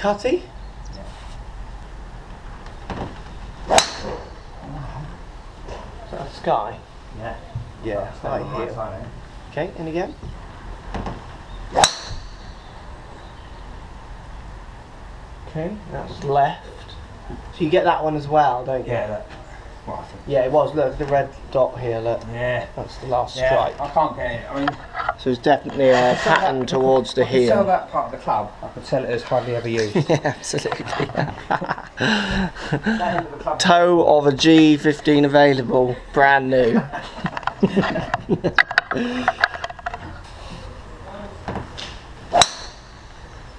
cutty. Is that a sky? Yeah. Yeah, right here. Okay, and again. Okay, that's left. So you get that one as well, don't you? Yeah, that's what I think. Yeah, it was. Look, the red dot here, look. Yeah. That's the last Yeah, stripe. I can't get it. I mean, So it's definitely a pattern towards the I could sell heel. that part of the club. I could sell it as hardly ever used. Yeah, absolutely. That end of the club. Toe of a G15 available, brand new.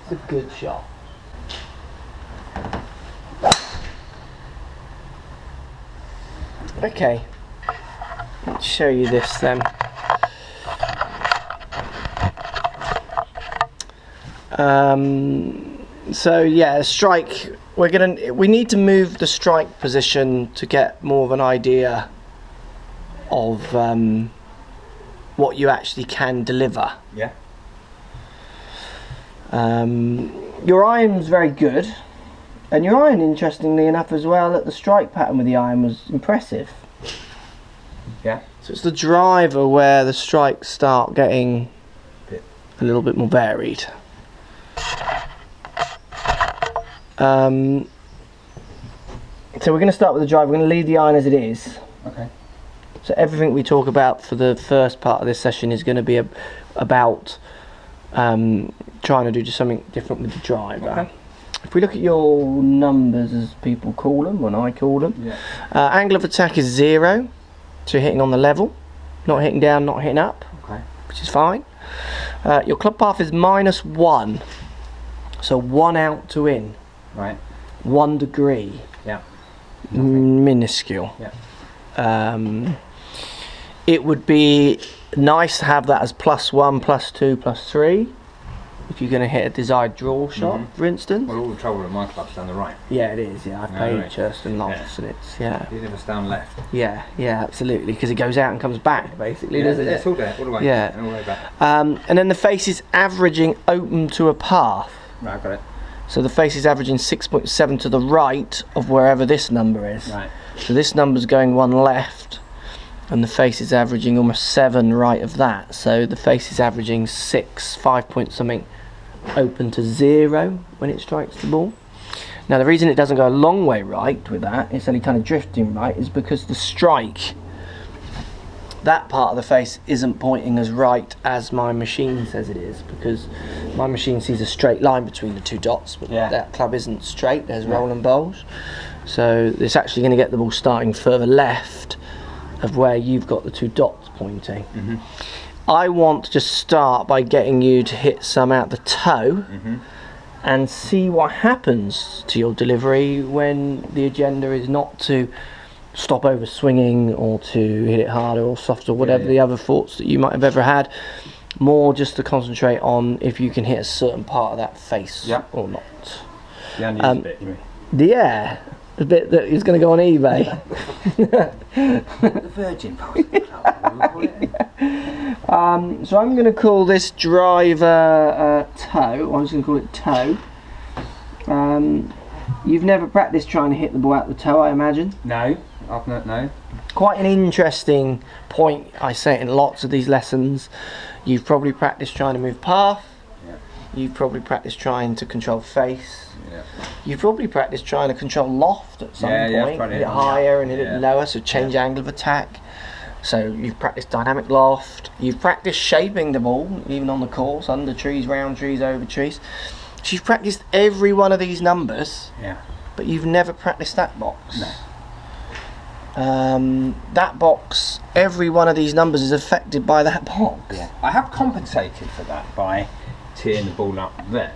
It's a good shot. Okay, let's show you this then. So yeah, strike. We need to move the strike position to get more of an idea of what you actually can deliver. Yeah. Your iron's very good, and your iron, interestingly enough, as well, that the strike pattern with the iron was impressive. Yeah. So it's the driver where the strikes start getting a little bit more varied. So we're going to start with the driver. We're going to leave the iron as it is. Okay. So everything we talk about for the first part of this session is going to be about trying to do just something different with the driver. Okay. If we look at your numbers, as people call them, when I call them, Yeah. angle of attack is 0, so you're hitting on the level, not hitting down, not hitting up, Okay. which is fine. Your club path is -1, so 1 out to in, Right. 1 degree, Yeah. minuscule. Yeah. It would be nice to have that as +1, +2, +3 if you're going to hit a desired draw shot, for instance. Well, all the trouble with my club's down the right. Yeah, it is. Yeah, I've No, played right. Churst and Lofts, and it's Even if it's down left. yeah, absolutely, because it goes out and comes back, basically, Yeah, doesn't it's it? all there, all the way. Yeah. And all the way back. And then the face is averaging open to a path. Right, I've got it. So the face is averaging 6.7 to the right of wherever this number is. Right. So this number's going 1 left, and the face is averaging almost 7 right of that. So the face is averaging 6, 5 point something open to 0 when it strikes the ball. Now the reason it doesn't go a long way right with that, it's only kind of drifting right, is because the strike, that part of the face isn't pointing as right as my machine says it is, because my machine sees a straight line between the 2 dots, but that club isn't straight, there's roll and bowls. So it's actually going to get the ball starting further left of where you've got the 2 dots pointing. I want to just start by getting you to hit some out the toe and see what happens to your delivery when the agenda is not to stop over swinging or to hit it harder or softer, or whatever the other thoughts that you might have ever had. More just to concentrate on if you can hit a certain part of that face or not. The unused bit, you mean? Yeah, the bit that is going to go on eBay. The virgin part of the club. So I'm going to call this driver toe. I'm just going to call it toe. You've never practiced trying to hit the ball out the toe, I imagine? No, I've not, no. Quite an interesting point. I say it in lots of these lessons. You've probably practiced trying to move path. Yeah. You've probably practiced trying to control face. Yeah. You've probably practiced trying to control loft at some Yeah, I've point. tried Hit it it higher and hit yeah. it lower, so change angle of attack. So you've practiced dynamic loft. You've practiced shaping the ball, even on the course, under trees, round trees, over trees. So you've practiced every one of these numbers, but you've never practiced that box. No. That box, every one of these numbers is affected by that box. Yeah. I have compensated for that by teeing the ball up there,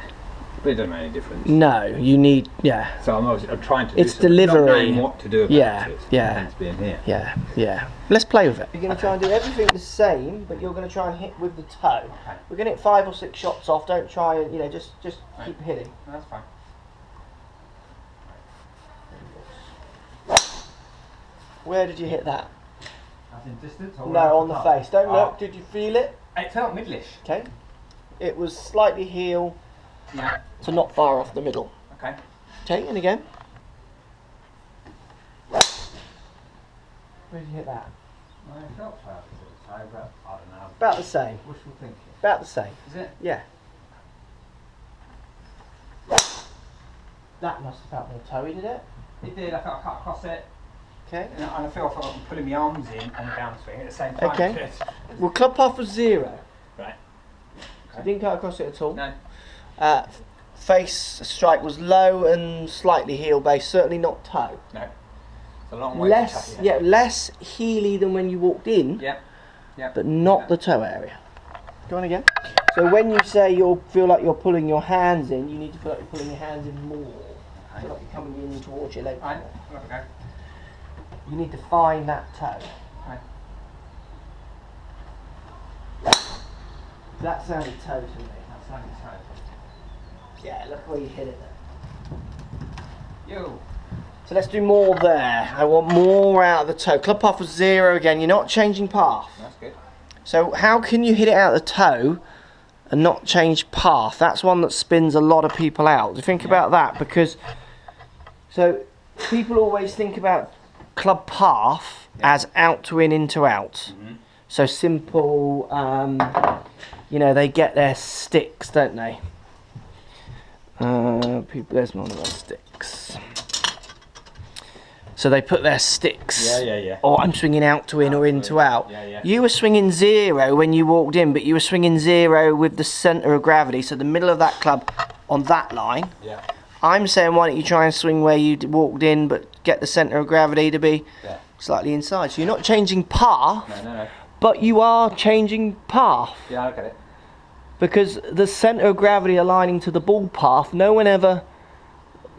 but it doesn't make any difference. No, you need, So I'm trying to do It's something, delivery. not knowing what to do about it. Hence being here. Yeah. Let's play with it. You're going to try and do everything the same, but you're going to try and hit with the toe. Okay. We're going to hit 5 or 6 shots off. Don't try and, just keep hitting. No, that's fine. Where did you hit that? That's in distance? Or No, on the face. Don't Oh. look. Did you feel it? It felt midlish. Okay. It was slightly heel Yeah. to not far off the middle. Okay. Okay, and again. Where did you hit that? I felt perfect at the toe, but I don't know. About the same. Wishful thinking. About the same. Is it? Yeah. That must have felt more toey, did it? It did. I felt I cut across it. Okay. And I feel like I'm pulling my arms in on the downswing at the same time. Okay. Well, club path was 0. Right. So didn't cut across it at all. No. Face strike was low and slightly heel based, certainly not toe. No. It's a long way Less, to toe, less heely than when you walked in. Yeah. Yeah. But not the toe area. Go on again. So when you say you feel like you're pulling your hands in, you need to feel like you're pulling your hands in more. Okay. Feel like you're coming in towards your leg. Right. Okay. You need to find that toe. Right. That sounded toe to me. That's how it's toe. Yeah, look where you hit it there. Yo. So let's do more there. I want more out of the toe. Club path was 0 again. You're not changing path. That's good. So how can you hit it out of the toe and not change path? That's one that spins a lot of people out. Do you think about that? Because so people always think about club path as out to in to out. So simple. You know, they get their sticks, don't they? People, there's one of those sticks. So they put their sticks. Yeah. Or I'm swinging out to in or in to out. Yeah. You were swinging 0 when you walked in, but you were swinging 0 with the centre of gravity, so the middle of that club on that line. Yeah. I'm saying why don't you try and swing where you walked in, but get the centre of gravity to be slightly inside. So you're not changing path, No. but you are changing path. Yeah, I get it. Because the centre of gravity aligning to the ball path, no one ever...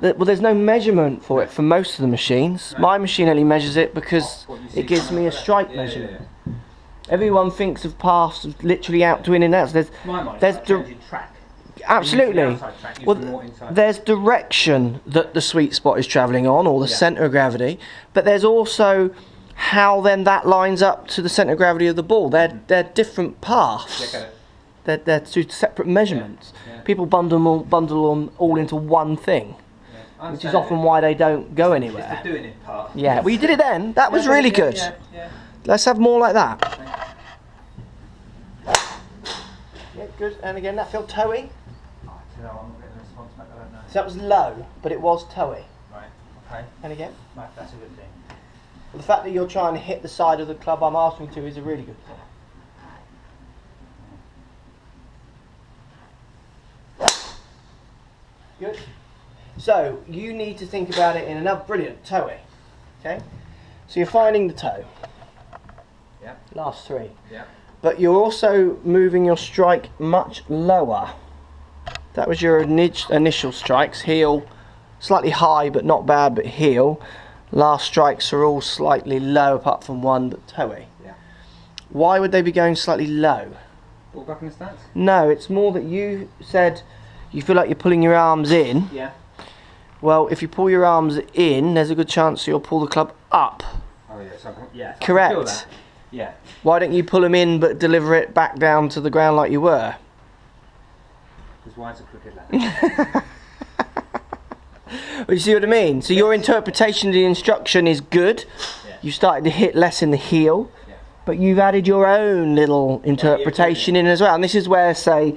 Well, there's no measurement for it for most of the machines. No. My machine only measures it because it gives me a strike measurement. Everyone thinks of paths of literally out to in and out. So there's track. Absolutely. Well, there's direction that the sweet spot is travelling on, or the centre of gravity, but there's also how then that lines up to the centre of gravity of the ball. They're different paths. They're two separate measurements. People bundle them all into one thing. Which is often why they don't go anywhere. It's the doing it part. Yeah, well you did it then. That was really good. Yeah. Let's have more like that. Yeah, good. And again, that felt toey. Oh, I'm not getting a response back, I don't know. So that was low, but it was toey. Right, okay. And again. Right, that's a good thing. Well, the fact that you're trying to hit the side of the club I'm asking to is a really good thing. Good. So you need to think about it in another brilliant toey. Okay. So you're finding the toe. Yeah. Last 3. Yeah. But you're also moving your strike much lower. That was your initial strikes. Heel, slightly high but not bad, but heel. Last strikes are all slightly low apart from one, but toey. Yeah. Why would they be going slightly low? Ball back in the stance? No, it's more that you said you feel like you're pulling your arms in. Yeah. Well, if you pull your arms in, there's a good chance you'll pull the club up. Oh yeah, so I can Correct. feel that. Yeah. Why don't you pull them in but deliver it back down to the ground like you were? Because wide's a crooked lad. Well, you see what I mean? So your interpretation of the instruction is good. Yeah. You started to hit less in the heel, but you've added your own little interpretation in as well. And this is where, say,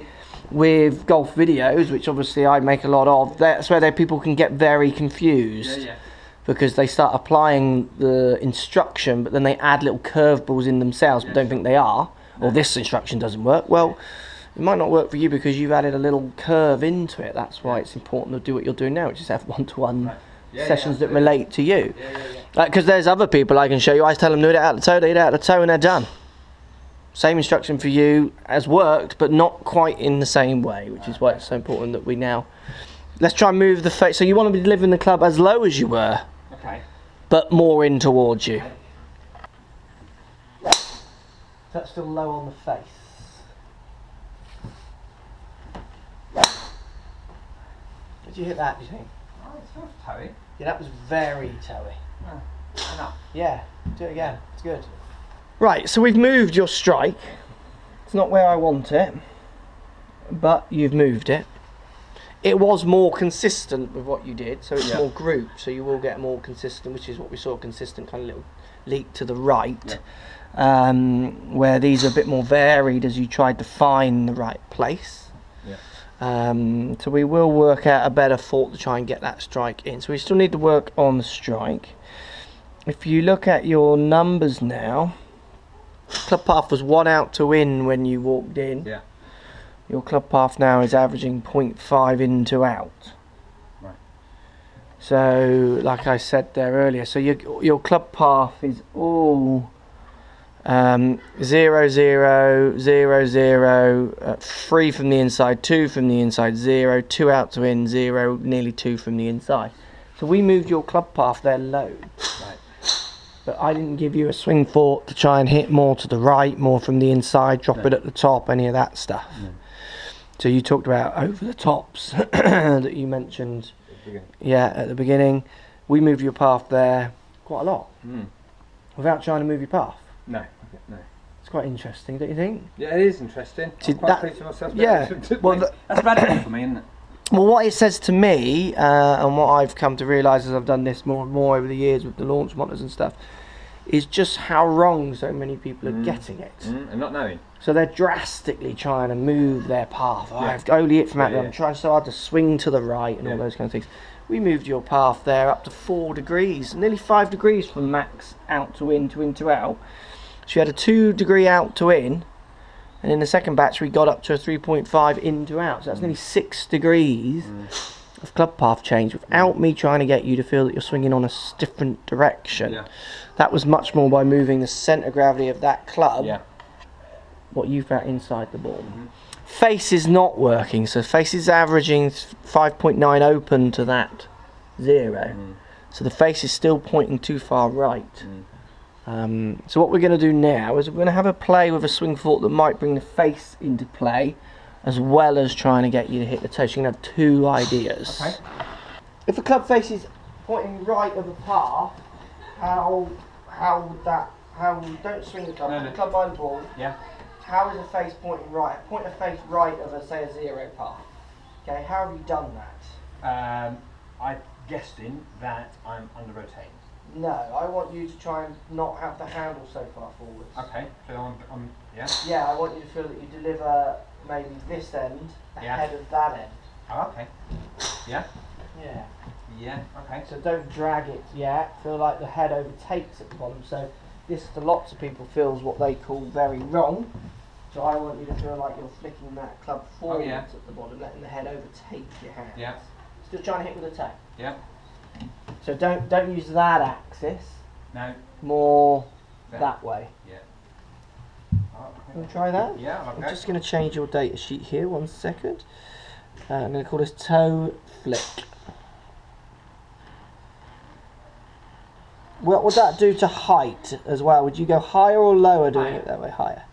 with golf videos, which obviously I make a lot of, that's where people can get very confused. Because they start applying the instruction, but then they add little curveballs in themselves, but don't think they are. Or this instruction doesn't work. Well, it might not work for you because you've added a little curve into it. That's why it's important to do what you're doing now, which is have one-to-one sessions that relate to you. Because there's other people I can show you. I tell them to hit it out the toe, they hit it out the toe, and they're done. Same instruction for you has worked, but not quite in the same way, which is why it's so important that we now... Let's try and move the face. So you want to be delivering the club as low as you were, but more in towards you. That's still low on the face. Did you hit that, do you think? Oh, it feels toey. Yeah, that was very toey. Enough. Yeah, do it again. It's good. Right, so we've moved your strike. It's not where I want it, but you've moved it. it was more consistent with what you did, so it's Yeah. more grouped, so you will get more consistent, which is what we saw, consistent kind of little leak to the right, where these are a bit more varied as you tried to find the right place. Yeah. So we will work out a better thought to try and get that strike in. So we still need to work on the strike. If you look at your numbers now, club path was 1 out to in when you walked in. Yeah. Your club path now is averaging 0.5 in to out. Right. So, like I said there earlier, so your club path is all 0, 0, 0, 0, 3 from the inside, 2 from the inside, 0, 2 out to in, 0, nearly 2 from the inside. So we moved your club path there low. Right. But I didn't give you a swing thought to try and hit more to the right, more from the inside, drop it at the top, any of that stuff. No. So you talked about over the tops that you mentioned, at the beginning. We moved your path there quite a lot without trying to move your path. No. It's quite interesting, don't you think? Yeah, it is interesting. See, I'm quite pleased with myself. yeah, well, that's radical for me, isn't it? Well, what it says to me, and what I've come to realise as I've done this more and more over the years with the launch monitors and stuff, is just how wrong so many people are getting it. And not knowing. So they're drastically trying to move their path. I've only hit from out there. I'm trying so hard to swing to the right and all those kind of things. We moved your path there up to 4 degrees, nearly 5 degrees from max out to in to out. So you had a 2 degree out to in, and in the second batch we got up to a 3.5 in to out. So that's nearly 6 degrees of club path change without me trying to get you to feel that you're swinging on a different direction. Yeah. That was much more by moving the centre of gravity of that club. Yeah. What you felt inside the ball. Face is not working, so face is averaging 5.9 open to that 0. So the face is still pointing too far right. So what we're going to do now is we're going to have a play with a swing thought that might bring the face into play, as well as trying to get you to hit the toe. So you're going to have 2 ideas. Okay. If the club face is pointing right of the path, how would that? Don't swing the club. No. Put the club by the ball. Yeah. How is a face pointing right? Point a face right of say a 0 path. Okay, how have you done that? I'm guessing that I'm under rotating. No, I want you to try and not have the handle so far forwards. Okay. So I'm yeah. Yeah, I want you to feel that you deliver maybe this end ahead of that end. Oh, okay. Yeah. Yeah. Yeah. Okay. So don't drag it yet. Feel like the head overtakes at the bottom. So this to lots of people feels what they call very wrong. So I want you to feel like you're flicking that club forwards at the bottom, letting the head overtake your hands. Yeah. Still trying to hit with the toe. Yeah. So don't use that axis. No. More that way. Yeah. Want to try that? Yeah. I'm just going to change your data sheet here. 1 second. I'm going to call this toe flick. What would that do to height as well? Would you go higher or lower doing it that way? Higher.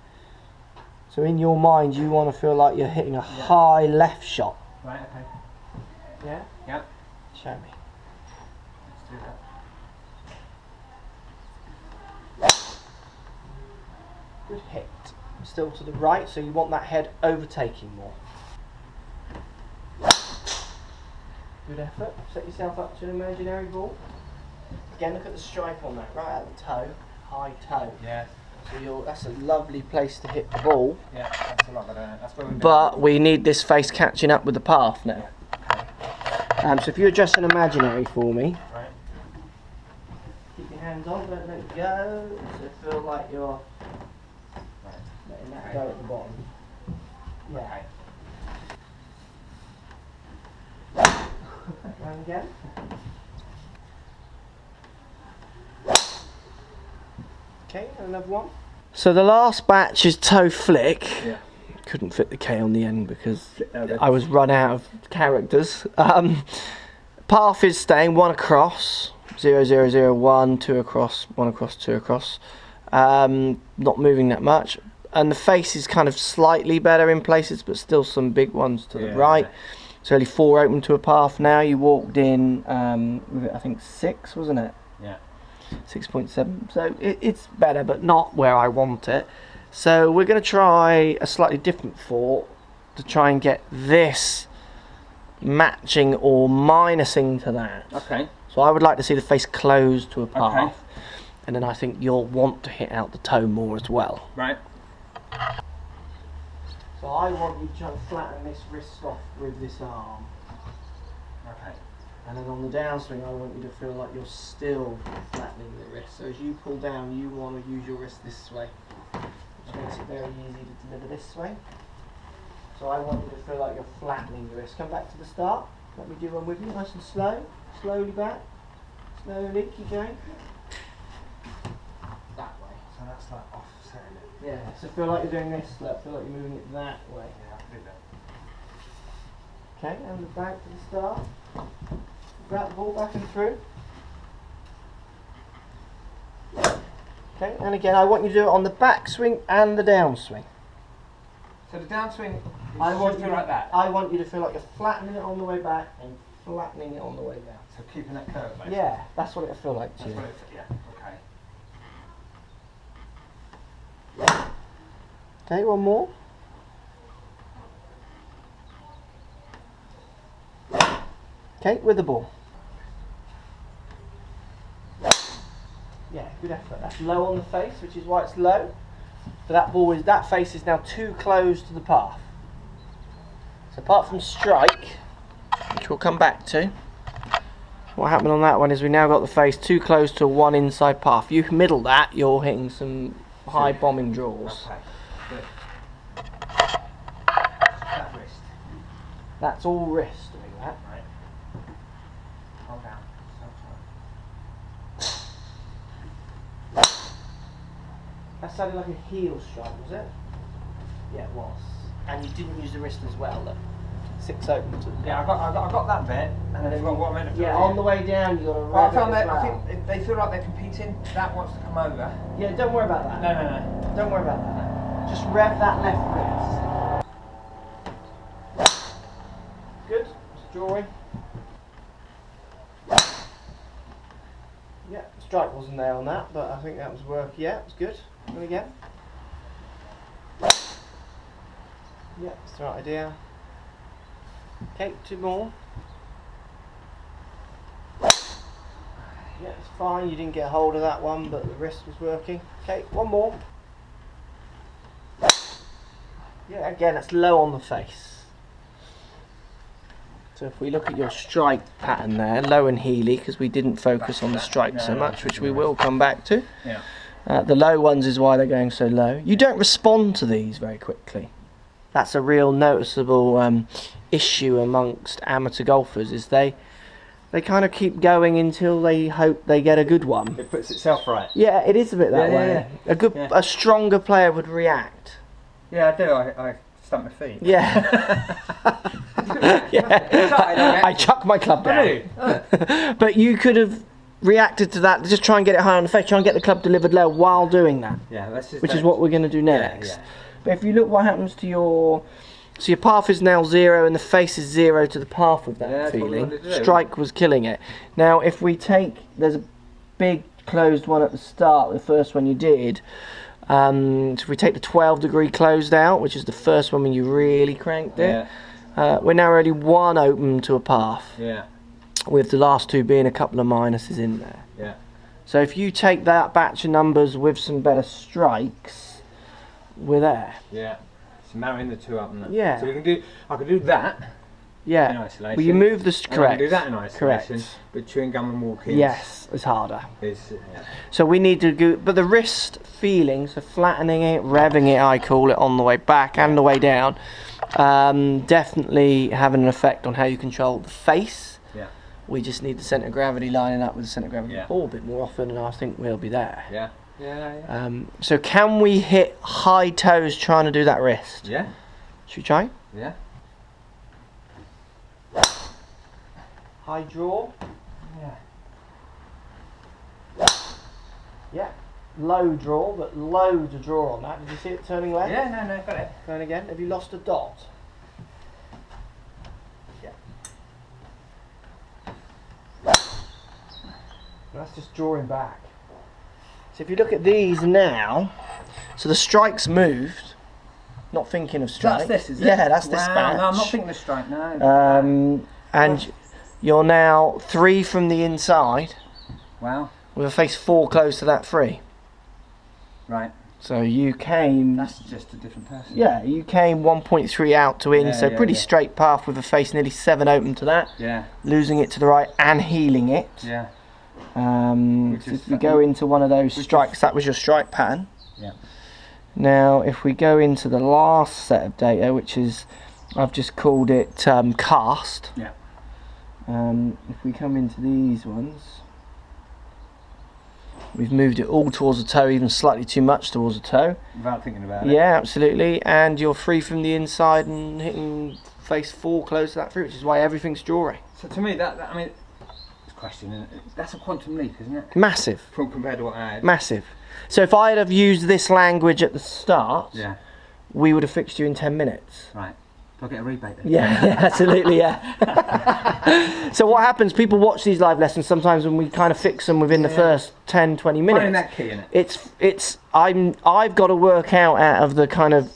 So in your mind, you want to feel like you're hitting a high left shot. Right. Okay. Yeah? Yeah. Show me. Let's do that. Good hit. Still to the right, so you want that head overtaking more. Good effort. Set yourself up to an imaginary ball. Again, look at the stripe on that, right at the toe, high toe. Yeah. So that's a lovely place to hit the ball. Yeah, that's a lot better. That's where But we need this face catching up with the path now. Okay. So if you adjust an imaginary for me, Right. keep your hands on, don't let it go. So feel like you're letting that go at the bottom. Yeah. Round again. Okay, another one. So the last batch is toe flick. Yeah. Couldn't fit the K on the end because I was run out of characters. Path is staying 1 across, 0, 0, 0, 1, 2 across, 1 across, 2 across. Not moving that much. And the face is kind of slightly better in places, but still some big ones to the right. It's only 4 open to a path now. You walked in with I think 6, wasn't it? Yeah. 6.7. So it's better, but not where I want it. So we're going to try a slightly different thought to try and get this matching or minusing to that. Okay. So I would like to see the face closed to a path. Okay. And then I think you'll want to hit out the toe more as well. Right. So I want you to try and flatten this wrist off with this arm. Okay. And then on the downswing, I want you to feel like you're still flattening the wrist. So as you pull down, you want to use your wrist this way, which makes it very easy to deliver this way. So I want you to feel like you're flattening the wrist. Come back to the start. Let me do one with you, nice and slow. Slowly back. Slowly, keep going. That way. So that's like offsetting it. Yeah, so feel like you're doing this, look. Feel like you're moving it that way. Yeah, I can do that. Okay, and back to the start. Grab the ball back and through. Okay, and again, I want you to do it on the backswing and the downswing. So the downswing, I want should you feel like that. I want you to feel like you're flattening it on the way back and flattening it on the way down. So keeping that curve, basically. Yeah, that's what it'll feel like to That's you. what it, yeah. Okay. Okay, one more. Okay, with the ball. Yeah, good effort. That's low on the face, which is why it's low. But that face is now too close to the path. So apart from strike, which we'll come back to, what happened on that one is we now got the face too close to one inside path. You middle that, you're hitting some high bombing draws. Okay. Good. That wrist. That's all wrist doing that. Right. Hold down. That sounded like a heel strike, was it? Yeah, it was. And you didn't use the wrist as well, look. 6 open to the Yeah, I got that bit, and then what I meant to do. yeah, on the way down you got to Well, rev it as well. I think if they feel like they're competing, that wants to come over. Yeah, don't worry about that. No. Don't worry about that. Just rev that left wrist. Good. Just drawing. Yeah, strike wasn't there on that, but I think that was work. Yeah, it was good. And again. Yeah, that's the right idea. Okay, 2 more. Yeah, it's fine. You didn't get a hold of that one, but the wrist was working. Okay, 1 more. Yeah, again, it's low on the face. So if we look at your strike pattern there, low and heely, because we didn't focus on the strike so much, which we will come back to. Yeah. The low ones is why they're going so low. You don't respond to these very quickly. That's a real noticeable issue amongst amateur golfers, is they kind of keep going until they hope they get a good one. It puts itself right. Yeah, it is a bit that way. Yeah. A stronger player would react. Yeah, I do. I stump my feet. Yeah. Yeah. I chuck my club down. But you could have reacted to that. Just try and get it high on the face. Try and get the club delivered low while doing that. Yeah, which is what we're going to do next. Yeah. But if you look what happens to your... So your path is now 0 and the face is 0 to the path of that feeling. Strike was killing it. Now if we take... There's a big closed one at the start, the first one you did. So if we take the 12-degree closed out, which is the first one when you really cranked it, we're now already 1 open to a path. Yeah. With the last 2 being a couple of minuses in there. Yeah. So if you take that batch of numbers with some better strikes, we're there. Yeah. So marrying the 2 up and that. Yeah. So we can do. I can do that. Yeah. In isolation. Well, you move the And I correct. can do that in isolation. Correct. But chewing gum and walking. Yes, it's harder. Yeah. So we need to go, but the wrist feeling, so flattening it, revving it, I call it, on the way back and the way down, definitely having an effect on how you control the face. Yeah. We just need the centre of gravity lining up with the centre of gravity of the ball a bit more often, and I think we'll be there. Yeah. Yeah. So can we hit high toes trying to do that wrist? Yeah. Should we try? Yeah. High draw. Yeah. Yeah. Low draw, but low to draw on that. Did you see it turning left? Yeah. No. Got it. Going again. Have you lost a dot? Yeah. That's just drawing back. So if you look at these now, so the strike's moved, Not thinking of strike. That's this, is it? Yeah, that's this wow, batch. no, I'm not thinking of strike, no. And you're now 3 from the inside. Wow. With a face 4 close to that 3. Right. So you came... That's just a different person. Yeah, you came 1.3 out to in, Yeah, so yeah, pretty yeah. straight path with a face nearly 7 open to that. Yeah. Losing it to the right and healing it. Yeah. So if we go into one of those strikes, that was your strike pattern. Yeah. Now, if we go into the last set of data, which is, I've just called it cast. Yeah. If we come into these ones, we've moved it all towards the toe, even slightly too much towards the toe. Without thinking about it. Yeah, absolutely. And you're 3 from the inside and hitting face 4 close to that 3, which is why everything's drawing. So to me, that I mean, it's a question, isn't it? That's a quantum leap, isn't it? Massive. Compared to what I had. Massive. So if I had have used this language at the start, Yeah. we would have fixed you in 10 minutes. Right. Do I get a rebate then? Yeah, absolutely, yeah. So what happens, people watch these live lessons sometimes when we kind of fix them within the first 10, 20 minutes. Finding that key in it. I've got to work out of the kind of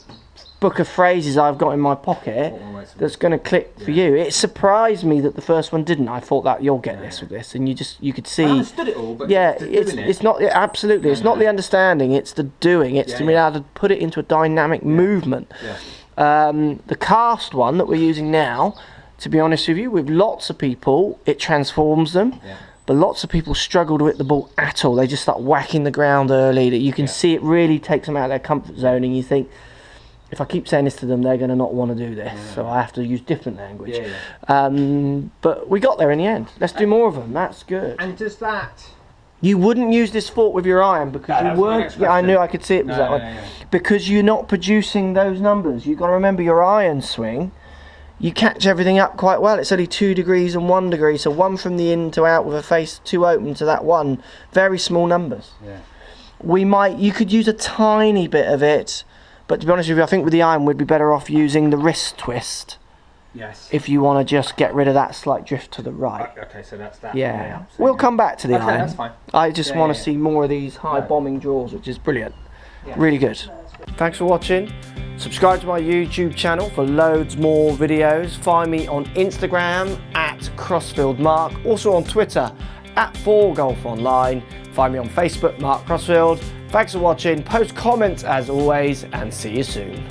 book of phrases I've got in my pocket that's going to click for you. It surprised me that the first one didn't. I thought that you'll get this with this, and you could see. I understood it all, but it's not absolutely. It's not the understanding. It's the doing. It's to be able to put it into a dynamic movement. Yeah. The cast one that we're using now, to be honest with you, with lots of people, it transforms them. Yeah. But lots of people struggle to hit the ball at all. They just start whacking the ground early. That you can see it really takes them out of their comfort zone, and you think, if I keep saying this to them, they're going to not want to do this. Yeah. So I have to use different language. But we got there in the end. Let's do more of them. That's good. And does that... You wouldn't use this fork with your iron because you weren't. Yeah, I knew I could see it was that one. Because you're not producing those numbers. You've got to remember your iron swing. You catch everything up quite well. It's only 2 degrees and 1 degree, so 1 from the in to out with a face 2 open to that 1. Very small numbers. Yeah. You could use a tiny bit of it, but to be honest with you, I think with the iron we'd be better off using the wrist twist. Yes. If you want to just get rid of that slight drift to the right. Okay, so that's that. Yeah. We'll come back to the iron. That's fine. I just want to see more of these high bombing draws, which is brilliant. Really good. Thanks for watching. Subscribe to my YouTube channel for loads more videos. Find me on Instagram @CrossfieldMark. Also on Twitter @4GolfOnline. Find me on Facebook, Mark Crossfield. Thanks for watching. Post comments as always, and see you soon.